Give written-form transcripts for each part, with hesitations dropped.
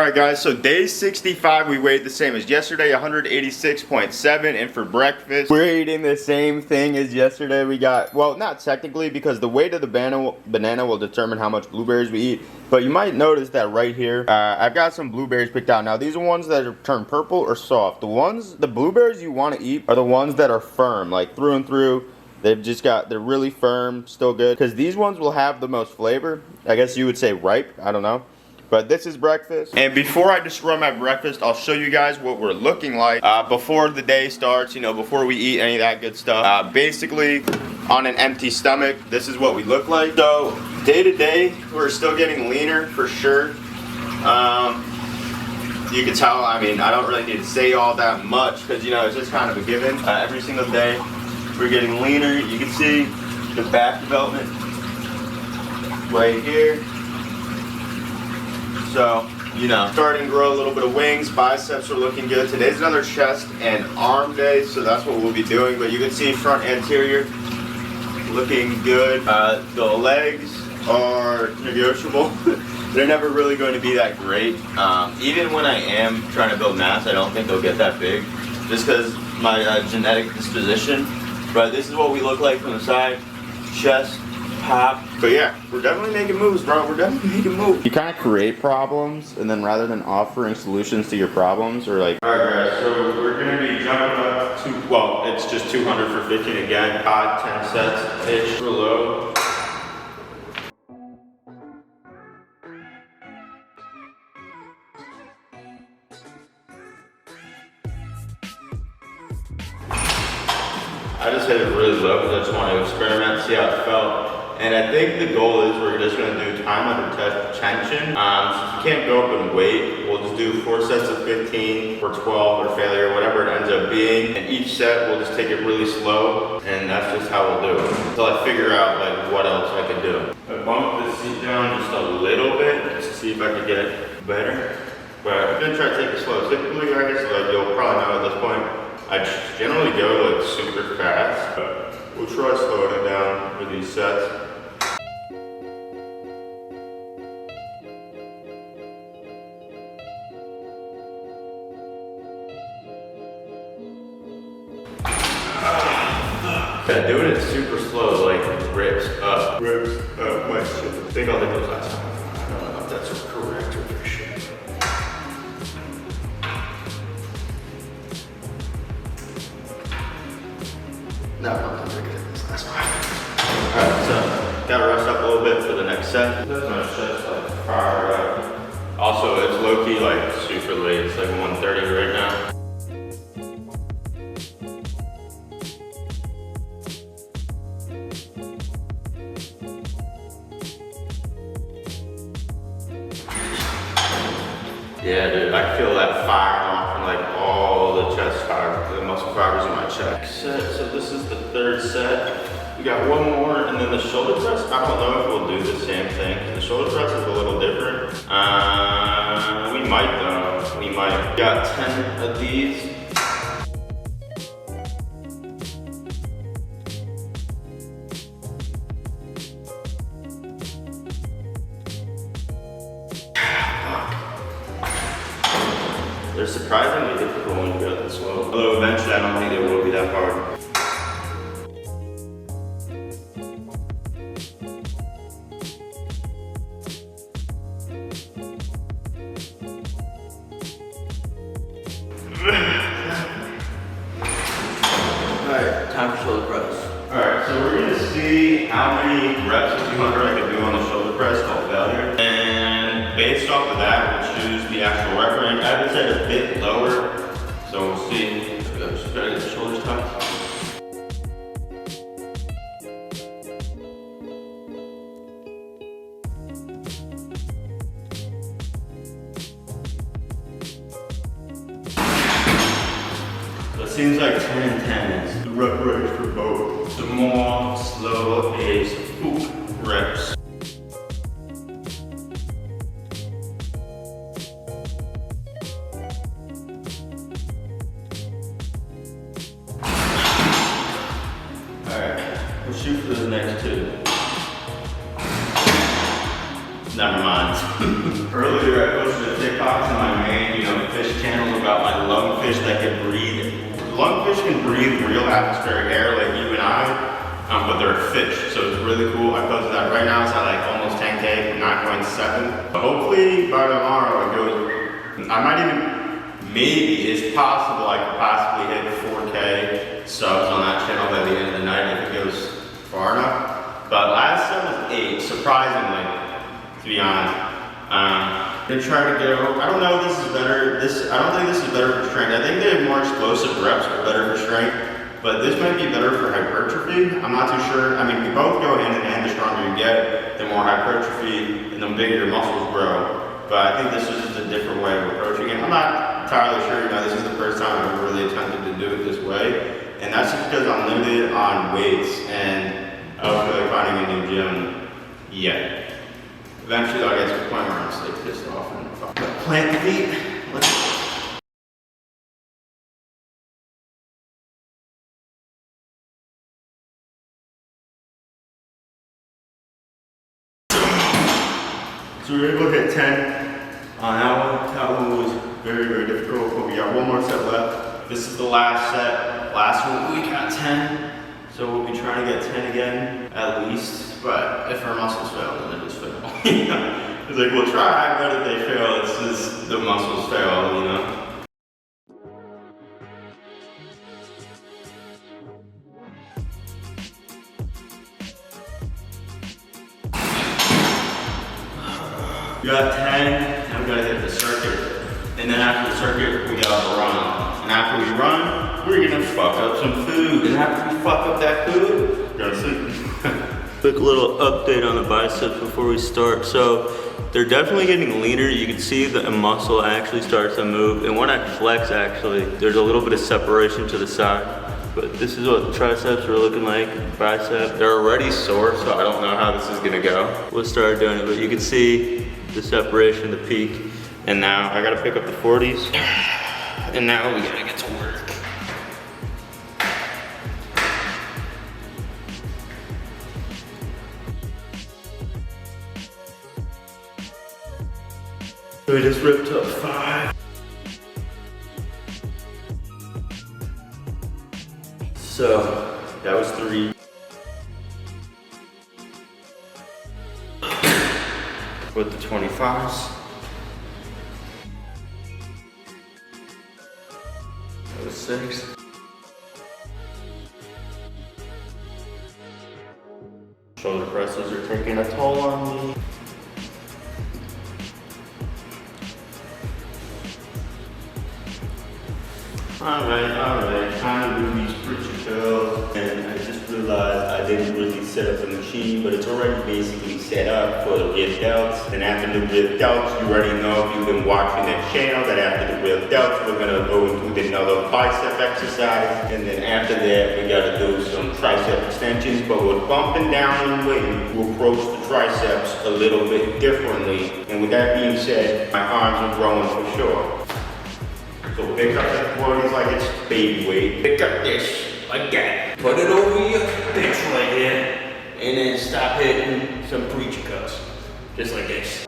Alright guys, so day 65 we weighed the same as yesterday, 186.7, and for breakfast we're eating the same thing as yesterday. We got, well, not technically because the weight of the banana will determine how much blueberries we eat, but you might notice that right here, I've got some blueberries picked out. Now these are ones that are turned purple or soft. The blueberries you want to eat are the ones that are firm, like through and through. They're really firm, still good, because these ones will have the most flavor. I guess you would say ripe, I don't know. But this is breakfast. And before I just run my breakfast, I'll show you guys what we're looking like before the day starts, you know, before we eat any of that good stuff. Basically, on an empty stomach, this is what we look like. So, day to day, we're still getting leaner for sure. You can tell, I mean, I don't really need to say all that much because, you know, it's just kind of a given. Every single day, we're getting leaner. You can see the back development right here. So, you know, starting to grow a little bit of wings, biceps are looking good. Today's another chest and arm day, so that's what we'll be doing. But you can see front anterior looking good. The legs are negotiable. They're never really going to be that great. Even when I am trying to build mass, I don't think they'll get that big, just because my genetic disposition. But this is what we look like from the side, chest, pop. But yeah, we're definitely making moves, bro. We're definitely making moves. You kind of create problems, and then rather than offering solutions to your problems, or like, all right, guys. So we're gonna be jumping up to, well, it's just 200 for 15 again. 5, 10 sets ish for low. I just hit it really low because I just want to experiment, see how it felt. And I think the goal is we're just going to do time under tension. Since you can't go up and wait, we'll just do 4 sets of 15 or 12 or failure, whatever it ends up being. And each set we'll just take it really slow, and that's just how we'll do it until I figure out like what else I can do. I bumped the seat down just a little bit just to see if I could get it better. But I'm gonna try to take it slow. Typically, I guess like you'll probably know at this point, I generally go like super fast, but we'll try slowing it down for these sets. Yeah, doing it super slow like rips up my shit. I think I'll hit those last time. I don't know if that's correct or for sure. No, I don't think I can hit this last one. Alright, so gotta rest up a little bit for the next set. That's my chest like fired up. Also, it's low key like super late. It's like 1:30 right now. Yeah, dude, I feel that firing off from like all the chest fibers, the muscle fibers in my chest. So this is the 3rd set. We got one more, and then the shoulder press. I don't know if we'll do the same thing. The shoulder press is a little different. We might though. We might. We got 10 of these. They're surprisingly difficult when you go this slow. Although eventually I don't think it will be that hard. Alright, time for shoulder press. Alright, so we're gonna see how many reps of 200 I can do on the shoulder press called failure. And based off of that, we'll choose the actual rep range. I would set a bit lower, so we'll see. Just gotta get the shoulders tucked. So it seems like 10 and 10 is the rep range for both. Some more slow paced reps. Alright, we'll shoot for the next 2. Never mind. Earlier I posted a TikTok to my main, fish channel about my lungfish that can breathe. Lungfish can breathe real atmospheric air like you and I, but they're a fish, so it's really cool. I posted that right now. It's at like almost 10K, 9.7. But hopefully by tomorrow it goes. I might even, maybe it's possible I could possibly hit 4K subs on that channel by the end of the night if it goes far enough. But last sub was 8, surprisingly, to be honest. Gonna try to go, I don't know if this is better, I don't think this is better for strength. I think they have more explosive reps are better for strength, but this might be better for hypertrophy. I'm not too sure. I mean, we both go hand in hand. The stronger you get, the more hypertrophy and the bigger your muscles grow. But I think this is just a different way of approaching it. I'm not entirely sure, this is the first time I've ever really attempted to do it this way. And that's just because I'm limited on weights and I don't feel like finding a new gym yet. Eventually I'll get to the point where I'm just like pissed off and fuck. Plant feet. Let's go. So we were able to hit 10 on that one. That one was very, very difficult, but we got one more set left. This is the last set. Last one we got 10. So we'll be trying to get 10 again, at least. But if our muscles fail, then it just fail. It's like, we'll try, but if they fail, it's just the muscles fail, We got 10, now we gotta hit the circuit. And then after the circuit, we gotta run. And after we run, we're gonna fuck up some food. And after we fuck up that food, we're gonna sleep. Quick little update on the biceps before we start. So they're definitely getting leaner. You can see the muscle actually starts to move. And when I flex actually, there's a little bit of separation to the side. But this is what the triceps are looking like, bicep. They're already sore, so I don't know how this is gonna go. We'll start doing it, but you can see the separation, the peak. And now I gotta pick up the 40s. And now we gotta get to work. So we just ripped up 5. So that was 3. With the 25s. That was 6. Shoulder presses are taking a toll on me. Alright, time to do these preacher curls. And I just realized I didn't really set up the machine, but it's already basically set up for the rear delts. And after the rear delts, you already know if you've been watching that channel that after the rear delts, we're gonna go and do another bicep exercise. And then after that, we gotta do some tricep extensions, but we're bumping down in weight to approach the triceps a little bit differently. And with that being said, my arms are growing for sure. So pick up that 40s like it's baby weight. Pick up this like that. Put it over your bench right here. And then stop hitting some preacher cuts. Just like this.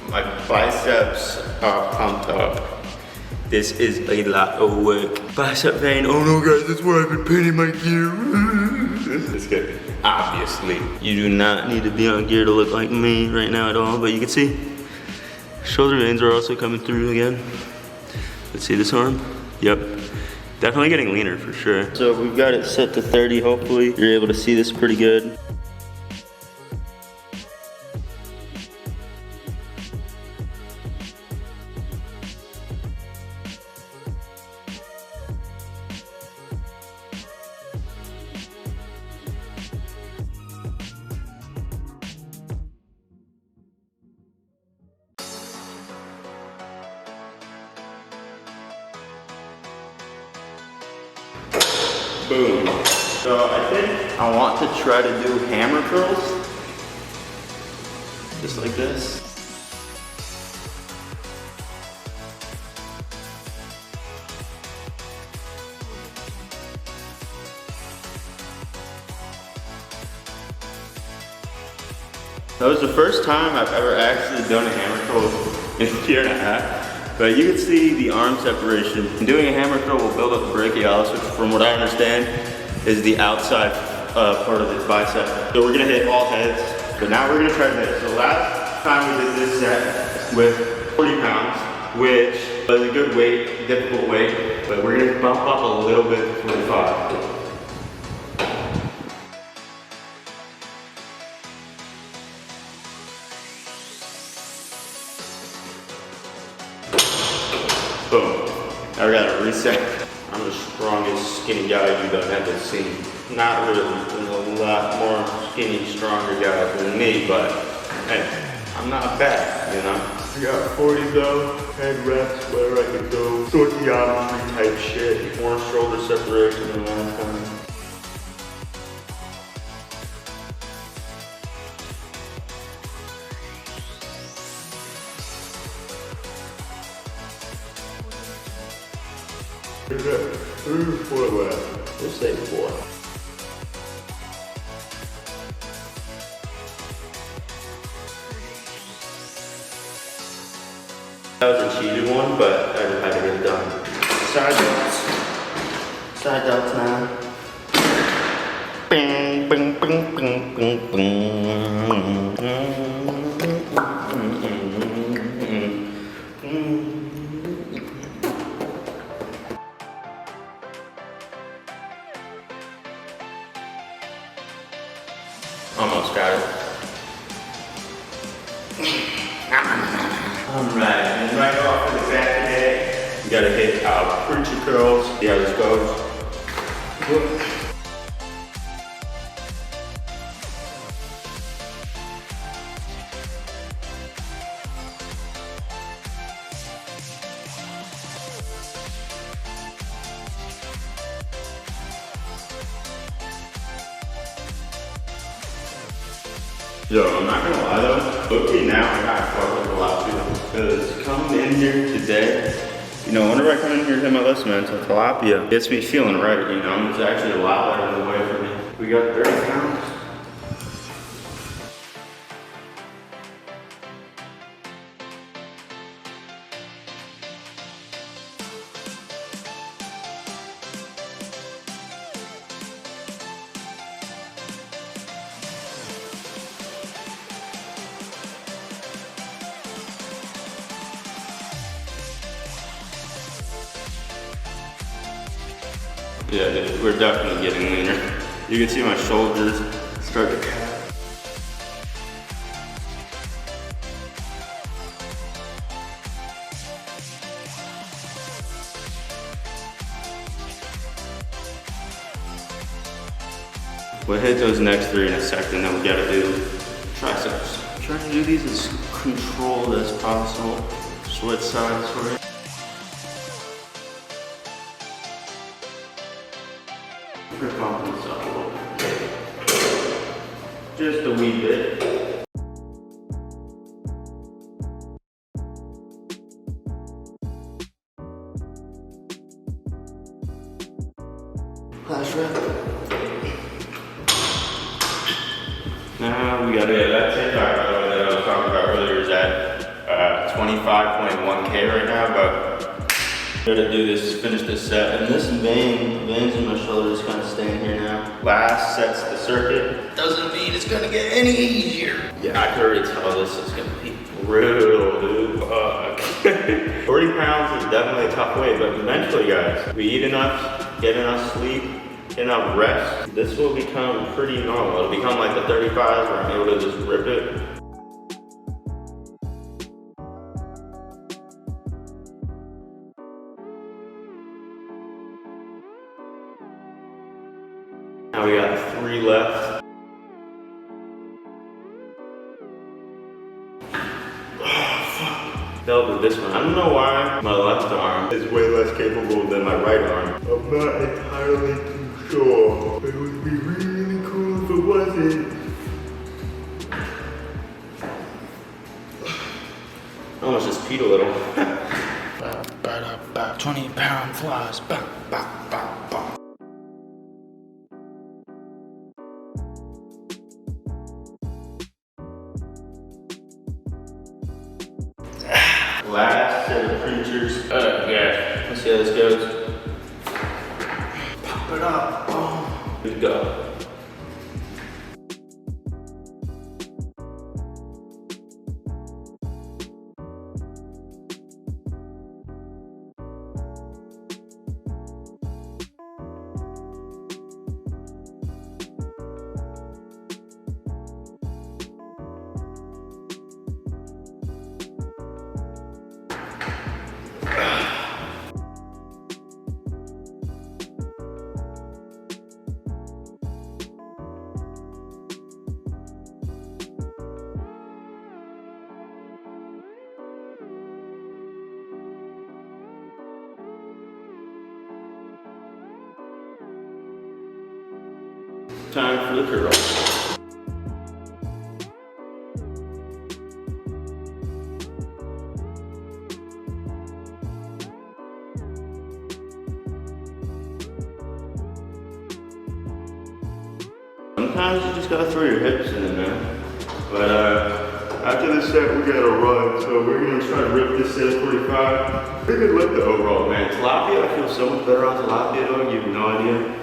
My biceps are pumped up. This is a lot of work. Bicep pain, oh no guys, that's why I've been painting my gear. It's good. Obviously, you do not need to be on gear to look like me right now at all, but you can see shoulder veins are also coming through again. Let's see this arm. Yep. Definitely getting leaner for sure. So we've got it set to 30, hopefully. You're able to see this pretty good. Boom. So I think I want to try to do hammer curls. Just like this. That was the first time I've ever actually done a hammer curl in a year and a half. But you can see the arm separation. And doing a hammer curl will build up the brachialis, which from what I understand is the outside part of the bicep. So we're gonna hit all heads, but now we're gonna try this. So last time we did this set with 40 pounds, which was a good weight, difficult weight, but we're gonna bump up a little bit to 45. Boom. Now we gotta reset. I'm the strongest skinny guy you've ever seen. Not really, there's a lot more skinny, stronger guys than me, but hey, I'm not bad, you know? I got 40 though, head reps, where I could go. Tortillon type shit. More shoulder separation than last time. Is that 3 or 4 left? Let's say 4. That was a cheated one, but I just had to get it done. Side delts. Side delts now. Bing, bing, bing, bing, bing, bing. Almost got it. Alright, and right off of the back of the head, you gotta hit preacher curls. See how this goes. Yo, I'm not gonna lie though, look now I gotta fuck with a lot too. Because coming in here today, you know, whenever I come in here to hit my list, man, so tilapia gets me feeling right, you know. It's actually a lot better than the way for me. We got 30 pounds. Yeah, dude, we're definitely getting leaner. You can see my shoulders start to cut. We'll hit those next 3 in a second, then we gotta do triceps. I'm trying to do these as controlled as possible. Switch sides for it. We're pumping this up a little bit. Just a wee bit. Last rep. Now we got it. That TikTok that I was talking about earlier is at 25.1K right now, but gotta do this, finish this set. And this veins in my shoulders kind of staying here now. Last set's the circuit. Doesn't mean it's gonna get any easier. Yeah, I can already tell this is gonna be brutal, dude. Fuck. 40 pounds is definitely a tough weight, but eventually, guys, we eat enough, get enough sleep, get enough rest, this will become pretty normal. It'll become like the 35s where I'm able to just rip it. Now we got 3 left. Fell with this one. I don't know why my left arm is way less capable than my right arm. I'm not entirely too sure. It would be really cool if it wasn't. I almost just peed a little. 20-pound flies. Last set of preachers. Yeah. Let's see how this goes. Pop it up. Oh. Good to go. Time for the curl. Sometimes you just gotta throw your hips in there, man. But after this set, we gotta run, so we're gonna try to rip this set 45. Pretty good lift though overall, man. Tilapia, I feel so much better on tilapia though, you have no idea.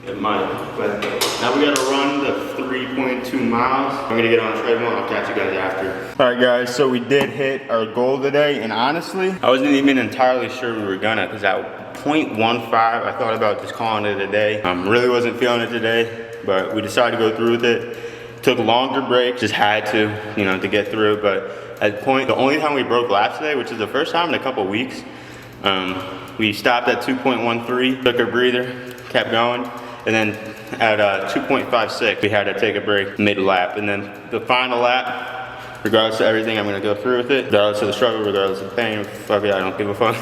It might, but now we gotta run the 3.2 miles. I'm gonna get on a treadmill and I'll catch you guys after. All right guys, so we did hit our goal today, and honestly, I wasn't even entirely sure we were gonna, because at 0.15, I thought about just calling it a day. Really wasn't feeling it today, but we decided to go through with it. Took a longer break, just had to, you know, to get through, but at the only time we broke laps today, which is the first time in a couple weeks, we stopped at 2.13, took a breather, kept going. And then at 2.56, we had to take a break mid-lap. And then the final lap, regardless of everything, I'm gonna go through with it. Regardless of the struggle, regardless of the pain, fuck it, I don't give a fuck.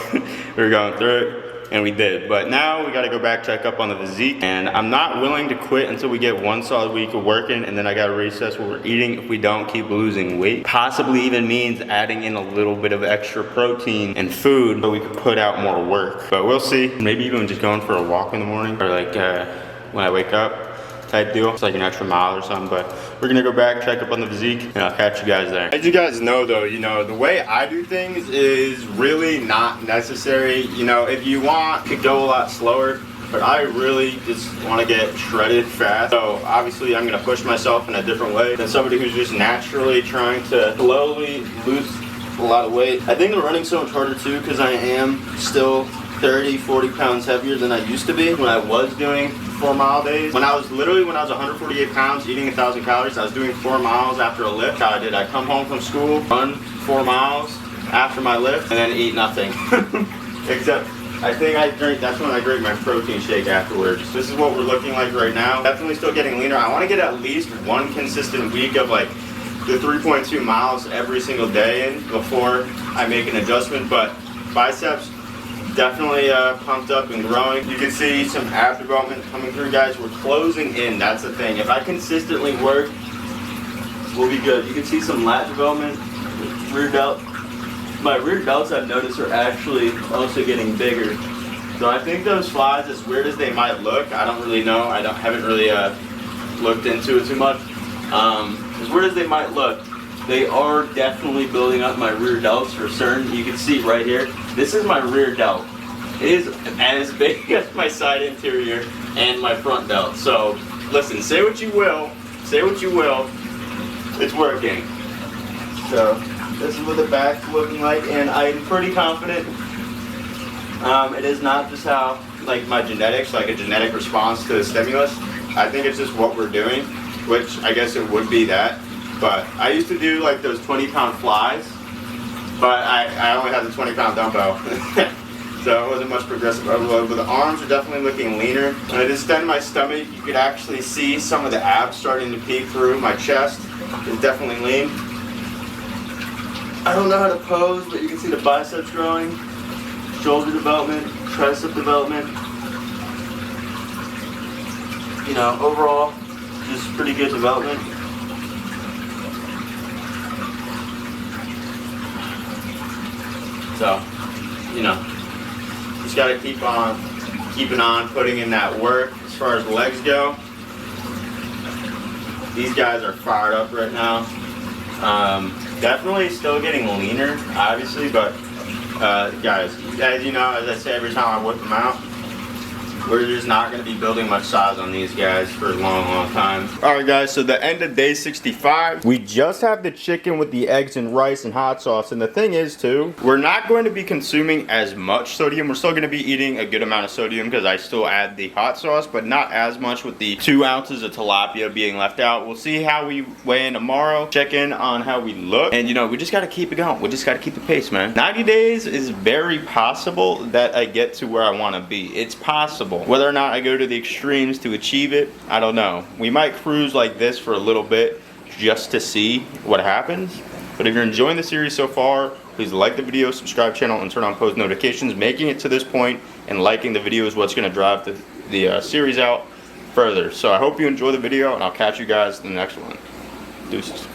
We're going through it, and we did. But now we gotta go back, check up on the physique. And I'm not willing to quit until we get one solid week of working, and then I gotta reassess what we're eating if we don't keep losing weight. Possibly even means adding in a little bit of extra protein and food so we could put out more work. But we'll see. Maybe even just going for a walk in the morning, or like, when I wake up type deal. It's like an extra mile or something, but we're gonna go back, check up on the physique, and I'll catch you guys there. As you guys know though, you know, the way I do things is really not necessary. You know, if you want to go a lot slower, but I really just want to get shredded fast. So obviously I'm gonna push myself in a different way than somebody who's just naturally trying to slowly lose a lot of weight. I think I'm running so much harder too because I am still 30-40 pounds heavier than I used to be when I was doing 4-mile days. When I was 148 pounds, eating 1,000 calories, I was doing 4 miles after a lift. How I did, I come home from school, run 4 miles after my lift, and then eat nothing. Except, I think that's when I drink my protein shake afterwards. This is what we're looking like right now. Definitely still getting leaner. I want to get at least one consistent week of like the 3.2 miles every single day in before I make an adjustment, but biceps definitely pumped up and growing. You can see some ab development coming through, guys. We're closing in, that's the thing. If I consistently work, we'll be good. You can see some lat development, rear delt. My rear delts I've noticed are actually also getting bigger. So I think those flies, as weird as they might look, I don't really know. Haven't really looked into it too much. As weird as they might look, they are definitely building up my rear delts for certain. You can see right here, this is my rear delt. It is as big as my side interior and my front delt. So listen, say what you will, it's working. So this is what the back's looking like, and I'm pretty confident it is not just how, like, my genetics, like a genetic response to the stimulus. I think it's just what we're doing, which I guess it would be that. But I used to do like those 20-pound flies, but I only had the 20-pound dumbbell. So it wasn't much progressive overload, but the arms are definitely looking leaner. When I distend my stomach, you could actually see some of the abs starting to peek through. My chest is definitely lean. I don't know how to pose, but you can see the biceps growing, shoulder development, tricep development. You know, overall, just pretty good development. So, you know, just gotta keep on keeping on, putting in that work. As far as legs go, these guys are fired up right now. Definitely still getting leaner, obviously, but guys, as you know, as I say every time I whip them out, we're just not going to be building much size on these guys for a long time. Alright guys, so the end of day 65, we just have the chicken with the eggs and rice and hot sauce. And the thing is too, we're not going to be consuming as much sodium. We're still going to be eating a good amount of sodium because I still add the hot sauce, but not as much with the 2 ounces of tilapia being left out. We'll see how we weigh in tomorrow, check in on how we look. And you know, we just got to keep it going. We just got to keep the pace, man. 90 days is very possible that I get to where I want to be. It's possible. Whether or not I go to the extremes to achieve it, I don't know. We might cruise like this for a little bit just to see what happens. But if you're enjoying the series so far, please like the video, subscribe channel, and turn on post notifications. Making it to this point and liking the video is what's going to drive the series out further. So I hope you enjoy the video, and I'll catch you guys in the next one. Deuces.